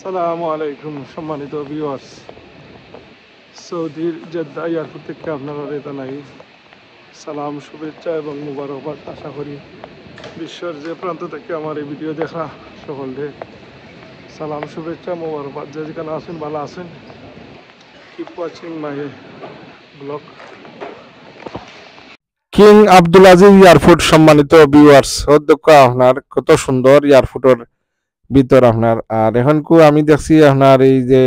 আসসালামু আলাইকুম সম্মানিত ভিউয়ার্স। সৌদির জেদ্দা এয়ারপোর্ট থেকে আপনারা জানাই সালাম, শুভেচ্ছা এবং মুবারকবাদ। আশা করি বিশ্বের যে প্রান্ত থেকে আমার এই ভিডিও দেখা সকলকে সালাম, শুভেচ্ছা, মুবারকবাদ। যে যেখানে আছেন ভালো আছেন। Keep watching my blog. King Abdul Aziz airport সম্মানিত ভিউয়ার্স, অধ্যক্ষ আপনার কত সুন্দর এয়ারপোর্টের ভিতর আপনার। আর এখন আমি দেখছি আপনার এই যে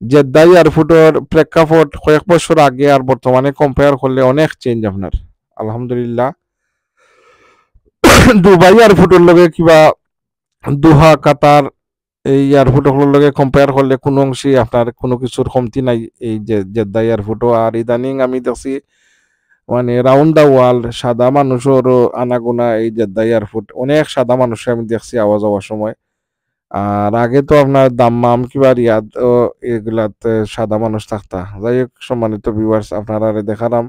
জেদ্দা এয়ারপোর্টের প্রেক্ষাপট কয়েক বছর আগে আর বর্তমানে কম্পেয়ার করলে অনেক চেঞ্জ আপনার। আলহামদুলিল্লাহ। দুবাই এয়ারপোর্টের লগে কিবা দোহা, কাতার এই এয়ারপোর্টের লগে কম্পেয়ার করলে কোনো অংশে আপনার কোনো কিছুর কমতি নাই এই যে জেদ্দা এয়ারপোর্টও। আর ইদানিং আমি দেখছি মানে রাউন্ড দা ওয়ার্ল্ড সাদা মানুষেরও আনাগোনা এই জেদ্দা এয়ারপোর্ট। অনেক সাদা মানুষ আমি দেখছি আওয়া যাওয়ার সময়। আর আগে তো আপনার দাম্মাম কিবা রিয়াদ এগুলাতে সাদা মানুষ থাকতা। যাই হোক সম্মানিত ভিউয়ার্স, আপনারা দেখালাম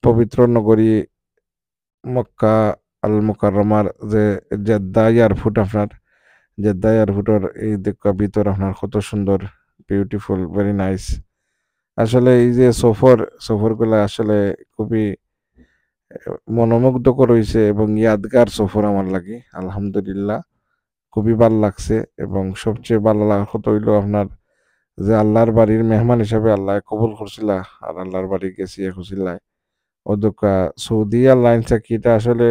পবিত্র নগরী মক্কা আল মুকাররমার যে জেদ্দা এয়ারপোর্ট আপনার। জেদ্দা এয়ারপোর্টের এই দেখা ভিতর আপনার কত সুন্দর, বিউটিফুল, ভেরি নাইস। আসলে এই যে সফরগুলো আসলে খুবই মনোমুগ্ধকর হয়েছে এবং ইয়াদগার সফর আমার লাগে। আলহামদুলিল্লাহ, খুবই ভালো লাগছে। এবং সবচেয়ে ভালো লাগা কথা হইল আপনার যে আল্লাহর বাড়ির মেহমান হিসাবে আল্লাহ কবুল করছিলা আর আল্লাহর বাড়ি গেছি খুশিল্লায়। অধ্যক্ষা সৌদি এয়ারলাইন্স কি এটা আসলে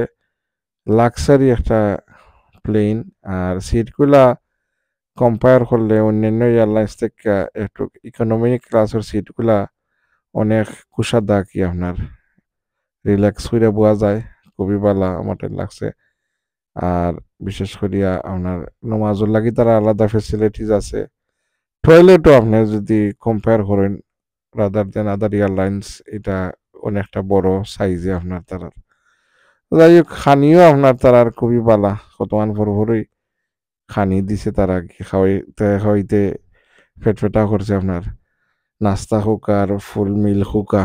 লাক্সারি একটা প্লেন। আর সিটগুলা কম্পেয়ার করলে অন্যান্য এয়ারলাইন্স থেকে একটু ইকোনমিক ক্লাসের সিটগুলা অনেক কুশাদা কি আপনার রিল্যাক্স করে বোয়া যায়। খুবই ভালো আমার লাগছে। আর বিশেষ করিয়া আপনার নমাজুর লাগি তারা আলাদা ফেসিলিটিস আছে। টয়লেটও আপনি যদি কম্পেয়ার করেন রাদার দেন আদার এয়ারলাইন্স, এটা অনেকটা বড় সাইজে আপনার তারার। যাই হোক, খানিও আপনার তারার খুবই বালা, কতমান ভরভরই খানি দিছে তারা, খাওয়াইতে পেট ফেটা করছে আপনার। নাস্তা হোক আর ফুল মিল হোকা,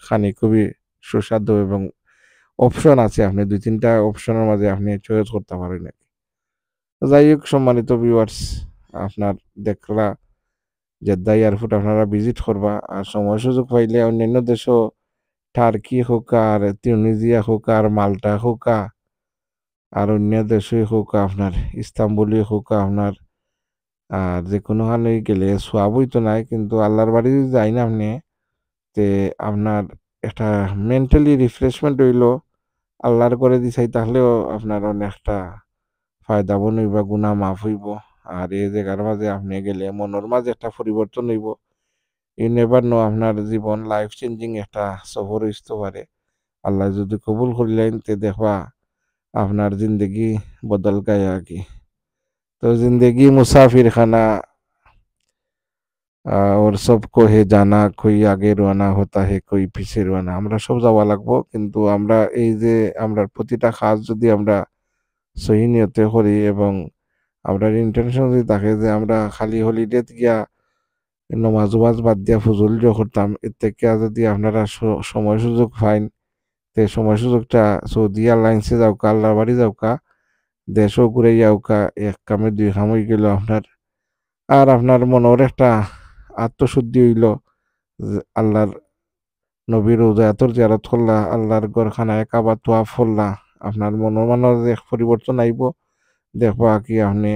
খানি খুবই সুস্বাদু এবং অপশন আছে, আপনি 2-3টা অপশনের মাঝে আপনি চয়েস করতে পারেন। যাই হোক সম্মানিত ভিউয়ার্স, আপনার দেখলা জেদ্দা এয়ারপোর্ট আপনারা ভিজিট করবা। আর সময় সুযোগ পাইলে অন্যান্য দেশও টার্কি হোক আর তিউনিজিয়া হোক আর মাল্টা হোক আর অন্য দেশই হোক আপনার ইস্তাম্বুলই হোক আপনার। আর যে কোনোখানে গেলে সোয়াবই তো নাই, কিন্তু আল্লাহর বাড়ি যাই না আপনি, তে আপনার একটা মেন্টালি রিফ্রেশমেন্ট হইল আল্লাহর করে দিছাই, তাহলেও আপনার অনেকটা ফায়দা বনইব, গুণা মাফ হইব। আর এই জায়গার মাঝে আপনি গেলে মনের মাঝে একটা পরিবর্তন হইব। ইউ নেভার নো, আপনার জীবন লাইফ চেঞ্জিং একটা সফর হইতে পারে। আল্লাহ যদি কবুল করিলেন তে দেখবা আপনার জিন্দগি বদল গায়া কি। তো জিন্দগি মুসাফির খানা और सबको है जाना, कोई आगे রওনা হতা হে कोई পিছে রওনা। আমরা সব যাওয়া লাগবো, কিন্তু আমরা এই যে আমরা প্রতিটা কাজ যদি আমরা সহি নিয়তে করি এবং আমরা ইন্টেনশন যদি থাকে যে আমরা খালি হলিডে গিয়া নমাজ ওয়াজ বাদ দিয়া ফুজুল করতাম, এর থেকে যদি আপনারা সময় সুযোগ পাইন তে সময় সুযোগটা সৌদি এয়ারলাইন্সে যাওকা, আল্লাহর বাড়ি যাওকা, দেশও ঘুরে যাওকা, এক কামে দুই কাম হয়ে গেল আপনার। আর আপনার মনের একটা আত্মশুদ্ধি হইল যে আল্লাহর নবীর রোজায়াতর জিয়ারত করলা, আল্লাহর গড়খানায় কাবা তোয়াফ করলা, আপনার মনের যে পরিবর্তন আইব। দেখবা কি আপনি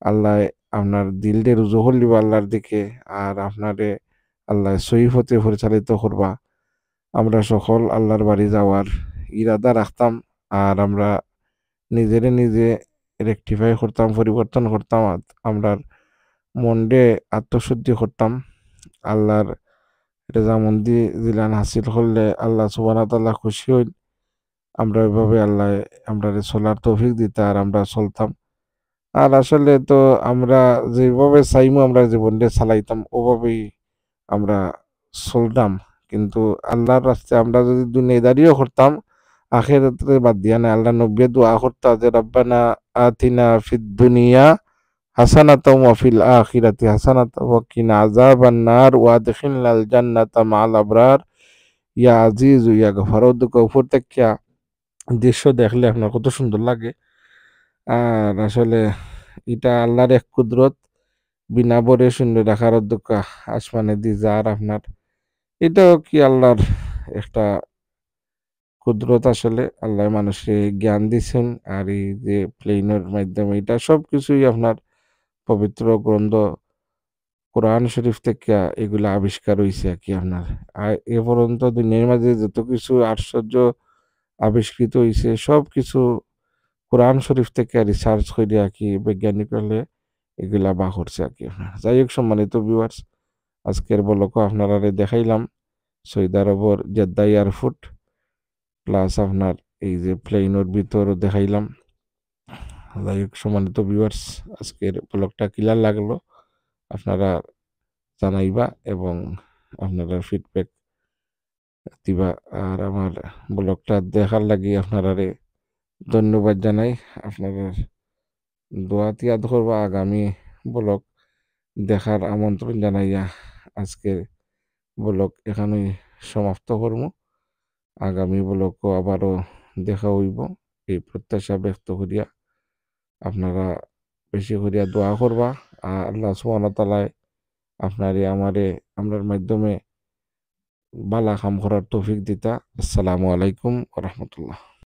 আল্লাহ আপনার দিল দিয়ে রুজু করলিবা আল্লাহর দিকে, আর আপনারে আল্লাহ সহি পথে পরিচালিত করবা। আমরা সকল আল্লাহর বাড়ি যাওয়ার ইরাদা রাখতাম। আর আমরা নিজে রেকটিফাই করতাম, পরিবর্তন করতাম। আমরা মনডে আত্মশুদ্ধি করতাম। আল্লাহর রেজামন্দি জিলান হাসিল করলে আল্লাহ সুবহানাহু ওয়া তাআলা খুশি হইল। আমরা ওইভাবে আল্লাহ আমরা চলার তৌফিক দিতা আর আমরা চলতাম। আর আসলে তো আমরা যেভাবে চাইমু আমরা জীবনটা চালাইতাম ওভাবেই আমরা চলতাম। কিন্তু আল্লাহর রাস্তায় আমরা যদি দুনিয়াদারিও করতাম, আখিরাতে বাদ দিয়া না, আল্লাহ নবী দোয়া করতা যে রব্বানা আতিনা ফিদ দুনিয়া হাসানাতাও ওয়া ফিল আখিরাতি হাসানাতাও ওয়া কিনা আযাবান নার ওয়া আদখিলনাল জান্নাতা মা'আল আবরার ইয়া আজিজ ইয়া গফার। উপর থেকে দৃশ্য দেখলে আপনার কত সুন্দর লাগে। আর আসলে এটা আল্লাহর এক কুদরত, বিনা বরে শূন্য রাখার অধ্যক্ষ আসমানে দি যার আপনার, এটাও কি আল্লাহর একটা কুদরত। আসলে আল্লাহ মানুষকে জ্ঞান দিছেন, আর এই যে প্লেনের মাধ্যমে এটা সবকিছুই আপনার পবিত্র গ্রন্থ কোরআন শরীফ থেকে এগুলা আবিষ্কার হইছে আর কি আপনার। আর এ পর্যন্ত দুনিয়ার মাঝে যত কিছু আশ্চর্য আবিষ্কৃত হইছে সবকিছু কোরআন শরীফ থেকে রিসার্চ করে আর কি বৈজ্ঞানিক হলে এগুলা বা করছে আর কি আপনার। যাই হোক সম্মানিত ভিউয়ার্স, আজকের বলকও আপনারা দেখাইলাম সৌদি আরবর জেদ্দা এয়ারপোর্ট, প্লাস আপনার এই যে প্লেনের ভিতরও দেখাইলাম। যাই হোক সম্মানিত ভিউয়ার্স, আজকের ব্লগটা ক্লিয়ার লাগলো আপনারা জানাইবা এবং আপনারা ফিডব্যাক দিবা। আর আমার ব্লগটা দেখার লাগি আপনারা ধন্যবাদ জানাই। আপনাদের দোয়া তিয়াদ করবা আগামী ব্লগ দেখার আমন্ত্রণ জানাইয়া আজকের ব্লগ এখানেই সমাপ্ত করবো। আগামী ব্লগও আবারও দেখা হইব এই প্রত্যাশা ব্যক্ত করিয়া আপনারা বেশি করিয়া দোয়া করবা। আর আল্লাহ সুবহানাহু ওয়া তাআলা আপনারে আমারে আমরার মাধ্যমে বালা কাম করার তৌফিক দিতা। আসসালামু আলাইকুম ওয়া রাহমাতুল্লাহ।